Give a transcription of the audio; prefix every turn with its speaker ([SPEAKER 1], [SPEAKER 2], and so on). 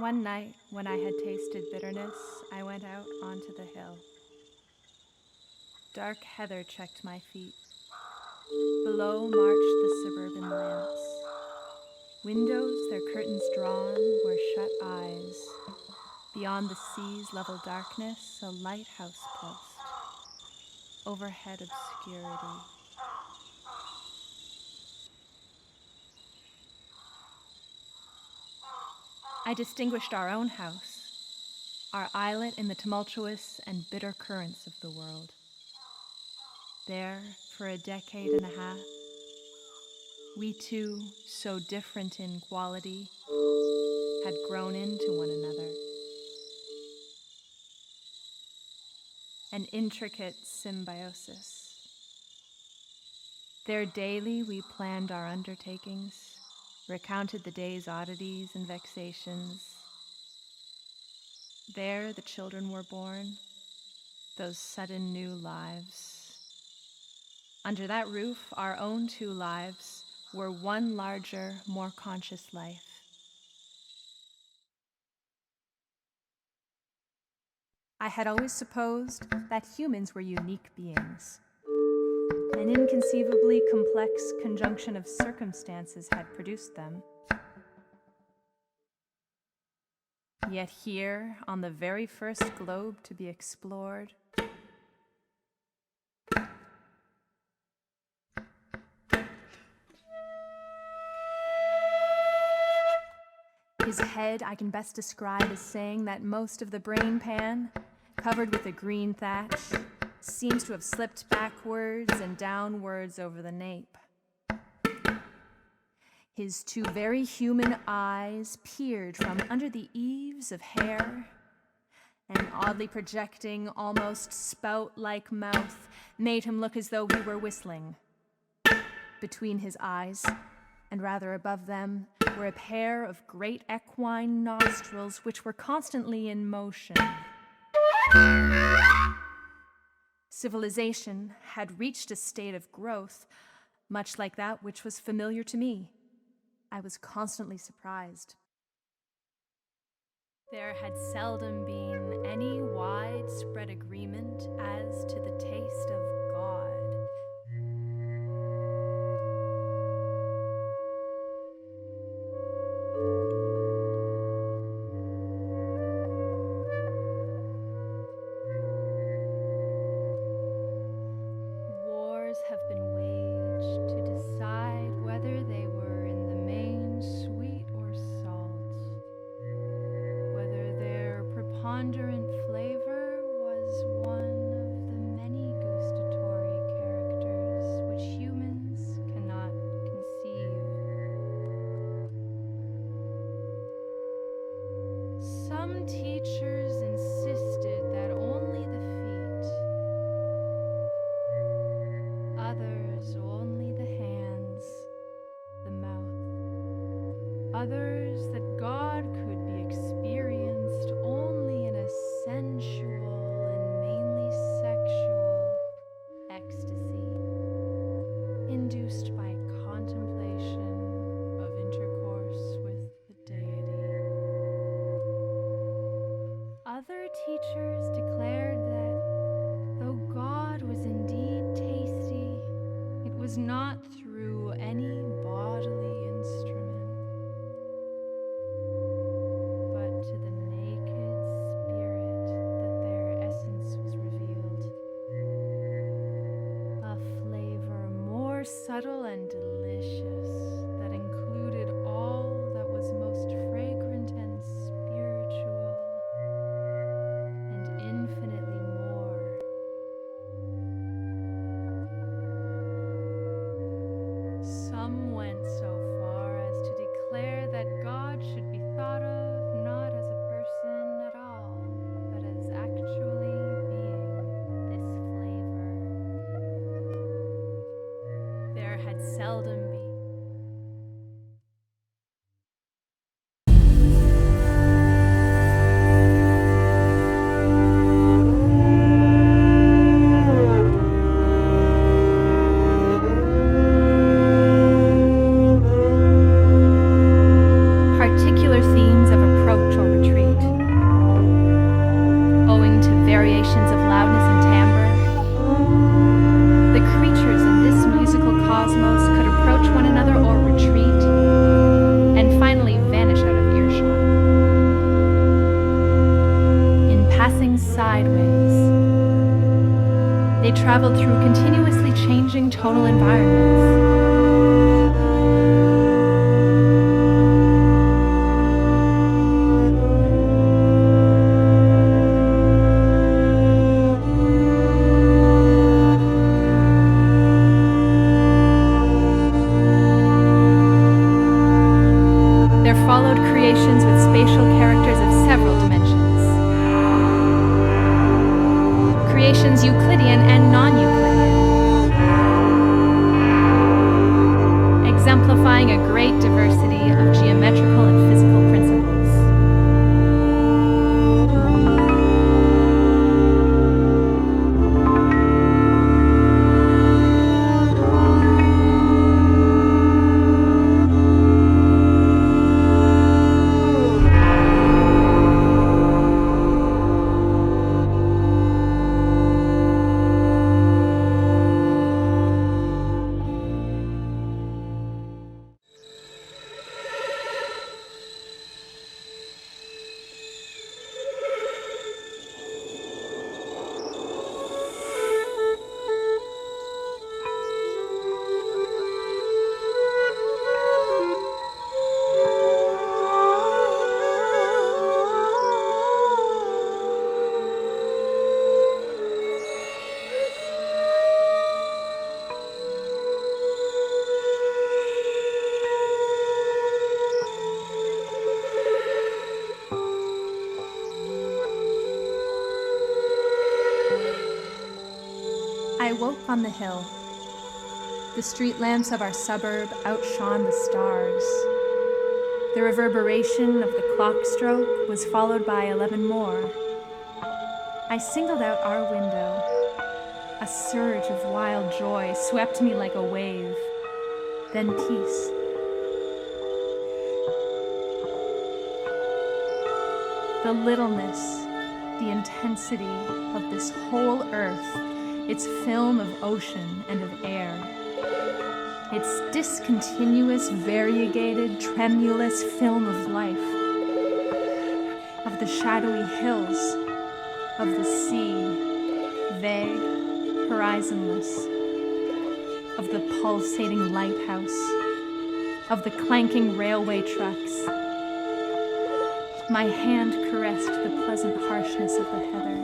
[SPEAKER 1] One night, when I had tasted bitterness, I went out onto the hill. Dark heather checked my feet. Below marched the suburban lamps. Windows, their curtains drawn, were shut eyes. Beyond the sea's level darkness, a lighthouse post. Overhead obscurity. I distinguished our own house, our islet in the tumultuous and bitter currents of the world. There, for a decade and a half, we two, so different in quality, had grown into one another. An intricate symbiosis. There daily we planned our undertakings, recounted the day's oddities and vexations. There the children were born, those sudden new lives. Under that roof, our own two lives were one larger, more conscious life. I had always supposed that humans were unique beings. An inconceivably complex conjunction of circumstances had produced them. Yet here, on the very first globe to be explored, his head I can best describe as saying that most of the brain pan, covered with a green thatch, seems to have slipped backwards and downwards over the nape. His two very human eyes peered from under the eaves of hair. An oddly projecting, almost spout-like mouth made him look as though he were whistling. Between his eyes, and rather above them, were a pair of great equine nostrils which were constantly in motion. Civilization had reached a state of growth, much like that which was familiar to me. I was constantly surprised. There had seldom been any widespread agreement as to the taste of God. Wars have been waged to decide whether they were in the main sweet or salt, whether their preponderant flavor was one of the many gustatory characters which humans cannot conceive. Some teachers insisted that only the feet, others only the hands, the mouth, others that God could be experienced only in a sensual and mainly sexual ecstasy, induced by contemplation of intercourse with the deity. Other teachers declared that, though God was indeed tasty, it was not through any bodily instrument, but to the naked spirit that their essence was revealed. A flavor more subtle and delicious that included all that was most fragrant and spiritual, and infinitely more. Some went so far as to declare that God should be thought of not as a person at all, but as actually being this flavor. There had seldom been. Particular themes of approach or variations of loudness and timbre. The creatures in this musical cosmos could approach one another or retreat, and finally vanish out of earshot. In passing sideways, they traveled through continuously changing tonal environments. Followed creations with spatial characters of several dimensions. Creations Euclidean and non-Euclidean, exemplifying a great diversity of geometrical and physical principles. I woke on the hill. The street lamps of our suburb outshone the stars. The reverberation of the clock stroke was followed by 11 more. I singled out our window. A surge of wild joy swept me like a wave. Then peace. The littleness, the intensity of this whole earth, its film of ocean and of air, its discontinuous, variegated, tremulous film of life, of the shadowy hills, of the sea, vague, horizonless, of the pulsating lighthouse, of the clanking railway trucks. My hand caressed the pleasant harshness of the heather.